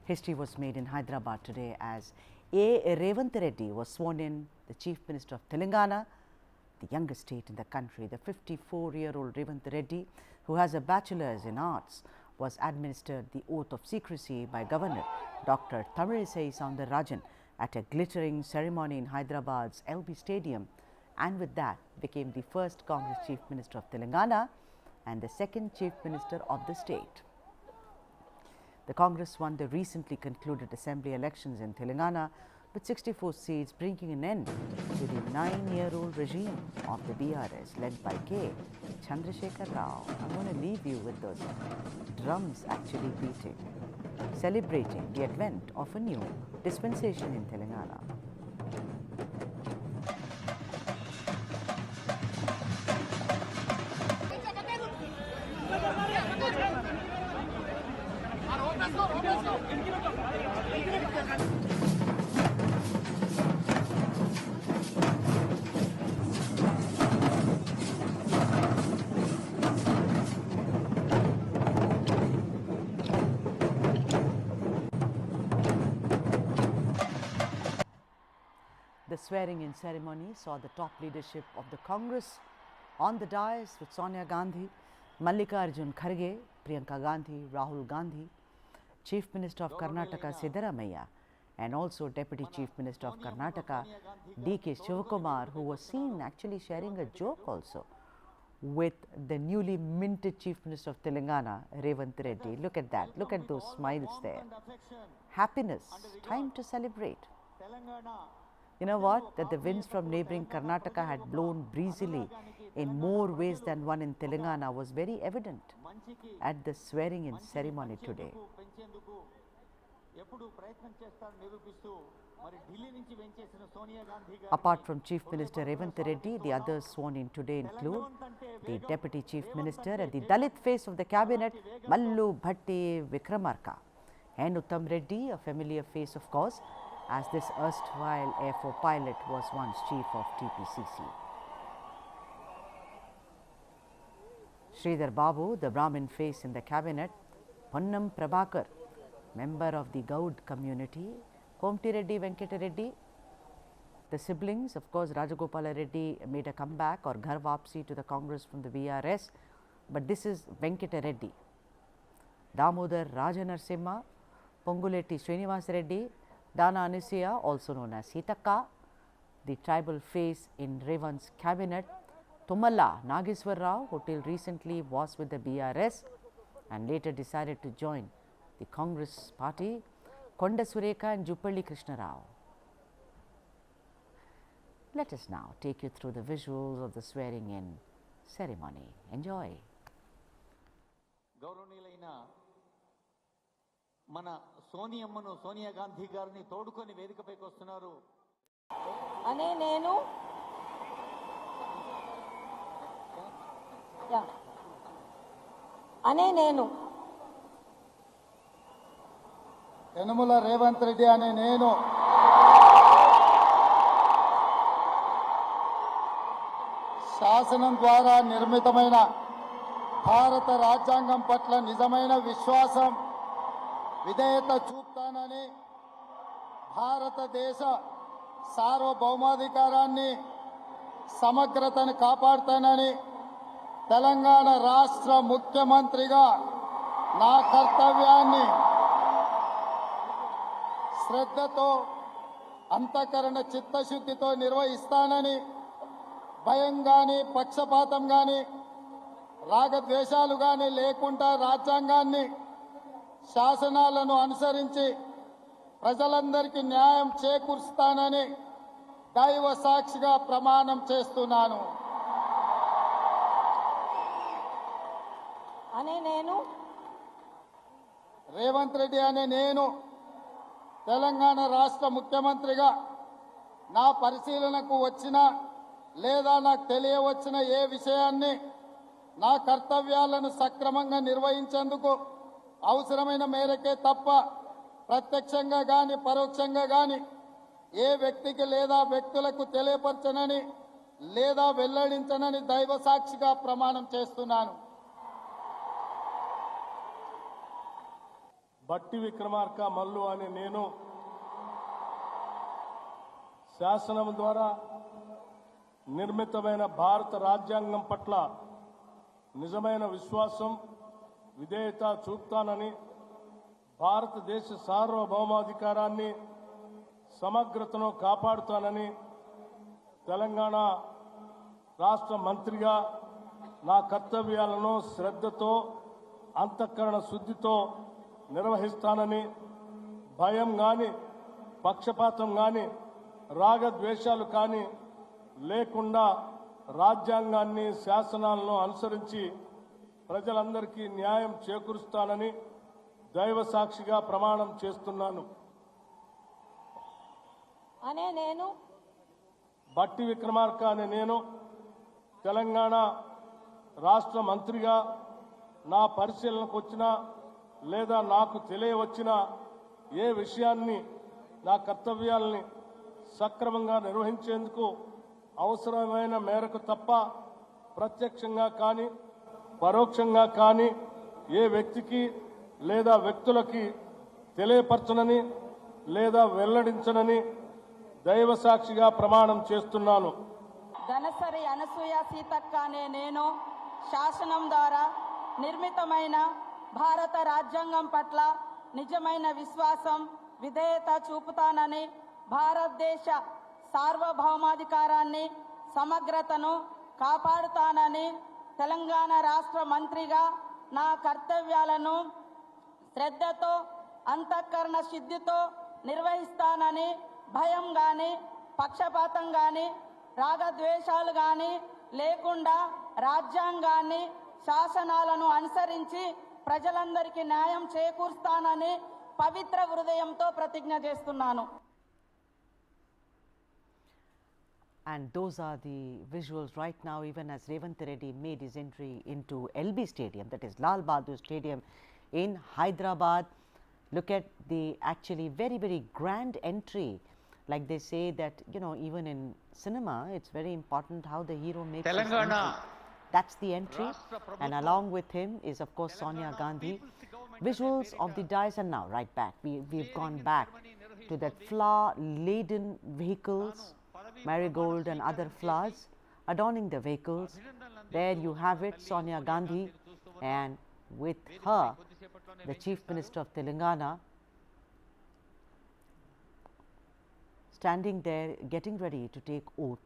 History was made in Hyderabad today as A. Revanth Reddy was sworn in the Chief Minister of Telangana, the youngest state in the country. The 54-year-old Revanth Reddy, who has a bachelor's in arts, was administered the oath of secrecy by Governor Dr. Tamilisai Soundararajan at a glittering ceremony in Hyderabad's LB Stadium, and with that became the first Congress Chief Minister of Telangana and the second Chief Minister of the state. The Congress won the recently concluded assembly elections in Telangana with 64 seats, bringing an end to the 9-year-old regime of the BRS led by K. Chandrasekhar Rao. I'm going to leave you with those drums actually beating, celebrating the advent of a new dispensation in Telangana. The swearing-in ceremony saw the top leadership of the Congress on the dais with Sonia Gandhi, Mallikarjun Kharge, Priyanka Gandhi, Rahul Gandhi, Chief Minister of Karnataka Siddaramaiah, and also Deputy Chief Minister of Karnataka D.K. Shivakumar, who was seen actually sharing a joke also with the newly minted Chief Minister of Telangana, Revanth Reddy. Look at that. Look at those smiles there. Happiness. Time to celebrate. You know what? That the winds from neighboring Karnataka had blown breezily in more ways than one in Telangana was very evident at the swearing-in ceremony today. Apart from Chief Minister Revanth Reddy, the others sworn in today include the Deputy Chief Minister and the Dalit face of the cabinet, Mallu Bhatti Vikramarka, and Uttam Reddy, a familiar face of course, as this erstwhile Air Force pilot was once chief of TPCC. Sridhar Babu, the Brahmin face in the cabinet, Ponnam Prabhakar, member of the Gaud community, Komti Reddy, Venkata Reddy, the siblings, of course, Rajagopala Reddy made a comeback or Ghar Vapsi to the Congress from the BRS, but this is Venkata Reddy. Damodar Rajanarsimha, Ponguleti Srinivas Reddy, Dana Anusuya, also known as Sitaka, the tribal face in Revanth's cabinet, Tumala Nageswar Rao, who till recently was with the BRS and later decided to join the Congress party, Konda Sureka and Juppalli Krishna Rao. Let us now take you through the visuals of the swearing-in ceremony. Enjoy. మన సోనియమ్మను సోనియా గాంధీ గారిని తోడుకొని వేదికపైకి వస్తున్నారు అనే నేను యనమల రేవంత్ రెడ్డి అనే నేను శాసనం ద్వారా నిర్మితమైన భారత రాజ్యాంగం పట్ల నిజమైన విశ్వాసం విధేయత చూపుతానని భారతదేశ సార్వభౌమాధికారాన్ని సమగ్రతను కాపాడుతానని తెలంగాణ రాష్ట్ర ముఖ్యమంత్రిగా నా కర్తవ్యాన్ని శ్రద్ధతో అంతఃకరణ చిత్తశుద్ధితో నిర్వహిస్తానని భయం గాని పక్షపాతం గాని రాగద్వేషాలు గాని లేకుండా రాజ్యాంగాన్ని శాసనాలను అనుసరించి ప్రజలందరికీ న్యాయం చేకూరుస్తానని దైవ సాక్షిగా ప్రమాణం చేస్తున్నాను రేవంత్ రెడ్డి అనే నేను తెలంగాణ రాష్ట్ర ముఖ్యమంత్రిగా నా పరిశీలనకు వచ్చిన లేదా నాకు తెలియవచ్చిన ఏ విషయాన్ని నా కర్తవ్యాలను సక్రమంగా నిర్వహించేందుకు అవసరమైన మేరకే తప్ప ప్రత్యక్షంగా గాని పరోక్షంగా గాని ఏ వ్యక్తికి లేదా వ్యక్తులకు తెలియపరచనని లేదా వెల్లడించనని దైవ సాక్షిగా ప్రమాణం చేస్తున్నాను బట్టి విక్రమార్క మల్లు అనే నేను శాసనం ద్వారా నిర్మితమైన భారత రాజ్యాంగం పట్ల నిజమైన విశ్వాసం విధేయత చూపుతానని భారతదేశ సార్వభౌమాధికారాన్ని సమగ్రతను కాపాడుతానని తెలంగాణ రాష్ట్ర మంత్రిగా నా కర్తవ్యాలను శ్రద్ధతో అంతఃకరణ శుద్ధితో నిర్వహిస్తానని భయం కానీ పక్షపాతం కానీ రాగద్వేషాలు కానీ లేకుండా రాజ్యాంగాన్ని శాసనాలను అనుసరించి ప్రజలందరికీ న్యాయం చేకూరుస్తానని దైవ సాక్షిగా ప్రమాణం చేస్తున్నాను. అనే నేను బట్టి విక్రమార్క అనే నేను తెలంగాణ రాష్ట్ర మంత్రిగా నా పరిశీలనకు వచ్చిన లేదా నాకు తెలియవచ్చిన ఏ విషయాన్ని నా కర్తవ్యాలని సక్రమంగా నిర్వహించేందుకు అవసరమైన మేరకు తప్ప ప్రత్యక్షంగా కానీ పరోక్షంగా కానీ ఏ వ్యక్తికి లేదా వ్యక్తులకి తెలియపరచనని లేదా వెల్లడించనని దైవ సాక్షిగా ప్రమాణం చేస్తున్నాను. ధనసరి అనసూయ సీతక్క అనే నేను శాసనం ద్వారా నిర్మితమైన భారత రాజ్యాంగం పట్ల నిజమైన విశ్వాసం విధేయత చూపుతానని భారతదేశ సార్వభౌమాధికారాన్ని సమగ్రతను కాపాడుతానని తెలంగాణ రాష్ట్ర మంత్రిగా నా కర్తవ్యాలను శ్రద్ధతో అంతఃకరణ శుద్ధితో నిర్వహిస్తానని భయం కానీ పక్షపాతం కానీ రాగద్వేషాలు కానీ లేకుండా రాజ్యాంగాన్ని శాసనాలను అనుసరించి ప్రజలందరికీ న్యాయం చేకూరుస్తానని పవిత్ర హృదయంతో ప్రతిజ్ఞ చేస్తున్నాను. And those are the visuals right now, even as Revanth Reddy made his entry into LB Stadium, that is Lal Bahadur Stadium in Hyderabad. Look at the actually very, very grand entry. Like they say that, you know, even in cinema, it's very important how the hero makes Telangana. his entry. That's the entry. And along with him is, of course, Sonia Gandhi. Visuals of the dais, and now right back. We've gone back to that flower-laden vehicles, marigold and other flowers adorning the vehicles. There you have it, Sonia Gandhi, and with her, the Chief Minister of Telangana, standing there getting ready to take oath,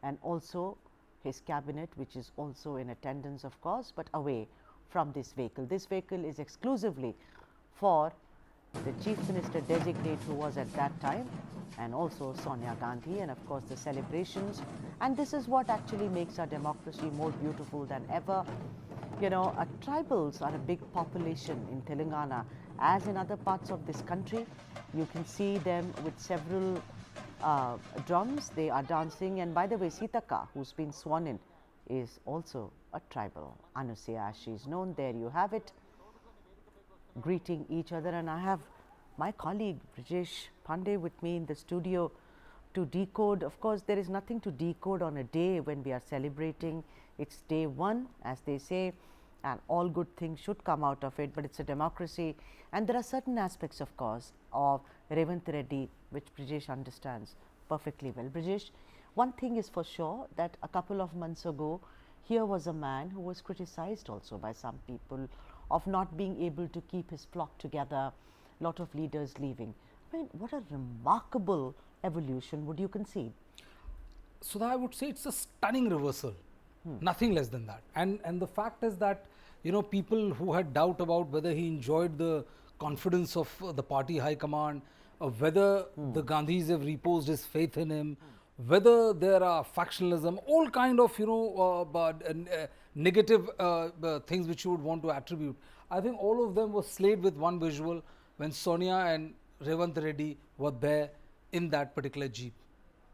and also his cabinet, which is also in attendance, of course, but away from this vehicle. This vehicle is exclusively for the Chief Minister designate who was at that time, and also Sonia Gandhi, and of course the celebrations. And this is what actually makes our democracy more beautiful than ever. You know, tribals are a big population in Telangana, as in other parts of this country. You can see them with several drums. They are dancing, and by the way, Sitaka, who's been sworn in, is also a tribal. Anusuya, she's known. There you have it, greeting each other. And I have my colleague Brijesh Pandey with me in the studio to decode. Of course, there is nothing to decode on a day when we are celebrating. It's day one, as they say, and all good things should come out of it, but it's a democracy, and there are certain aspects, of course, of Revanth Reddy which Brijesh understands perfectly well. Brijesh, one thing is for sure, that a couple of months ago here was a man who was criticized also by some people of not being able to keep his flock together, lot of leaders leaving. I mean, what a remarkable evolution would you concede? So I would say it's a stunning reversal, nothing less than that. And the fact is that, you know, people who had doubt about whether he enjoyed the confidence of the party high command, whether the Gandhis have reposed his faith in him, whether there are factionalism, all kind of, you know, negative things which you would want to attribute. I think all of them were slayed with one visual when Sonia and Revanth Reddy were there in that particular jeep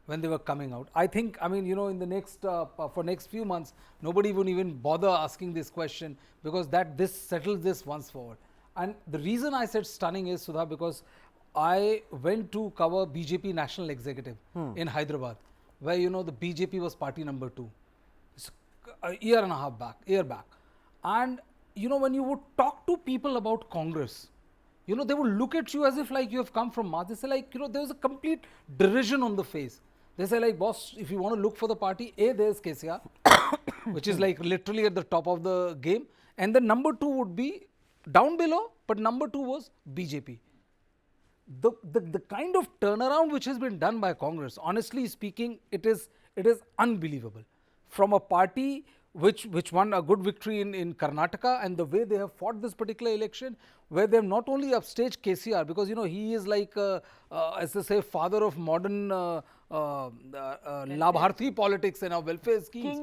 when they were coming out. I think, I mean, you know, in the next for next few months, nobody would even bother asking this question, because this settles this once for all. And the reason I said stunning is, Sudha, because I went to cover BJP National Executive in Hyderabad, where, you know, the BJP was party number 2. It's a year and a half back, And, you know, when you would talk to people about Congress, you know, they would look at you as if like you have come from Mars. They say like, you know, there was a complete derision on the face. They say like, boss, if you want to look for the party, A, there's KCR, which is like literally at the top of the game. And the number 2 would be down below, but number 2 was BJP. The kind of turnaround which has been done by Congress, honestly speaking, it is unbelievable. From a party which won a good victory in Karnataka, and the way they have fought this particular election, where they have not only upstaged KCR, because you know he is like as they say, father of modern Labharthi politics and our welfare schemes.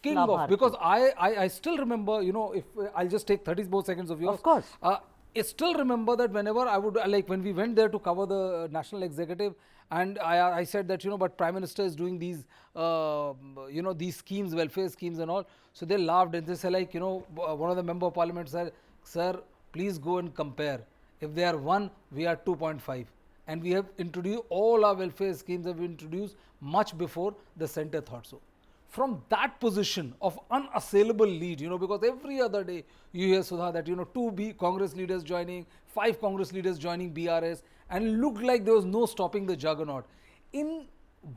King of Because I still remember, you know, if I'll just take 30 more seconds of yours. Of course. I still remember that whenever I would, like when we went there to cover the national executive, and I said that, you know, but Prime Minister is doing these, you know, these schemes, welfare schemes and all. So they laughed and they said like, you know, one of the member of parliament said, sir, please go and compare. If they are 1, we are 2.5. And we have introduced, all our welfare schemes have been introduced much before the centre thought so. From that position of unassailable lead, you know, because every other day you hear, Sudha, that, you know, 2 Congress leaders joining, 5 Congress leaders joining BRS, and it looked like there was no stopping the juggernaut. In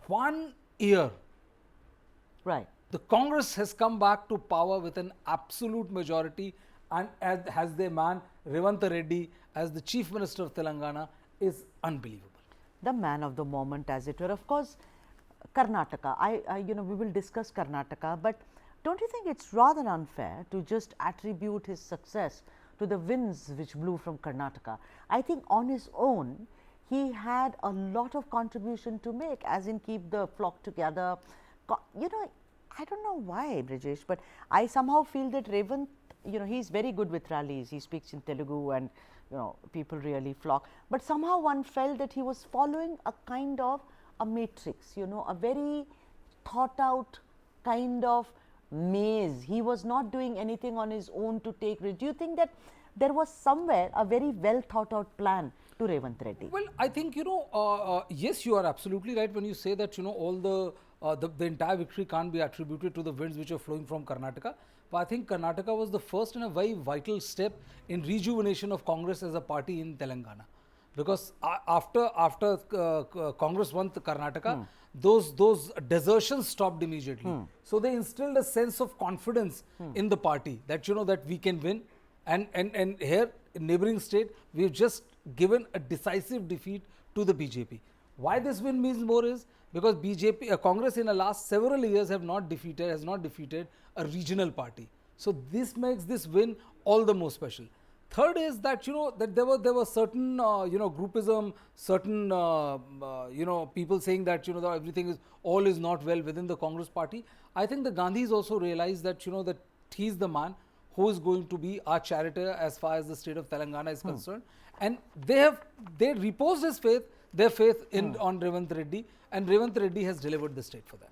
1 year, Right. the Congress has come back to power with an absolute majority, and as their man, Revanth Reddy, as the Chief Minister of Telangana, is unbelievable. The man of the moment, as it were. Of course, Karnataka, you know, we will discuss Karnataka, but don't you think it's rather unfair to just attribute his success to the winds which blew from Karnataka? I think on his own, he had a lot of contribution to make, as in keep the flock together. You know, I don't know why, Brijesh, but I somehow feel that Revanth, you know, he's very good with rallies. He speaks in Telugu and, you know, people really flock. But somehow one felt that he was following a kind of a matrix, you know, a very thought out kind of maze. He was not doing anything on his own to take risk. Do you think that there was somewhere a very well thought out plan to Revanth Reddy? Well, I think, you know, yes, you are absolutely right when you say that, you know, all the entire victory can't be attributed to the winds which are flowing from Karnataka. But I think Karnataka was the first and a very vital step in rejuvenation of Congress as a party in Telangana. Because after Congress won Karnataka, those desertions stopped immediately. So they instilled a sense of confidence in the party that, you know, that we can win. And here in neighboring state, we've just given a decisive defeat to the BJP. Why this win means more is because Congress in the last several years has not defeated a regional party. So this makes this win all the more special. Third is that, you know, that there were certain, you know, groupism, certain, you know, people saying that, you know, that everything all is not well within the Congress party. I think the Gandhis also realized that, you know, that he's the man who is going to be our charioteer as far as the state of Telangana is concerned. And they reposed their faith on Revanth Reddy, and Revanth Reddy has delivered the state for them.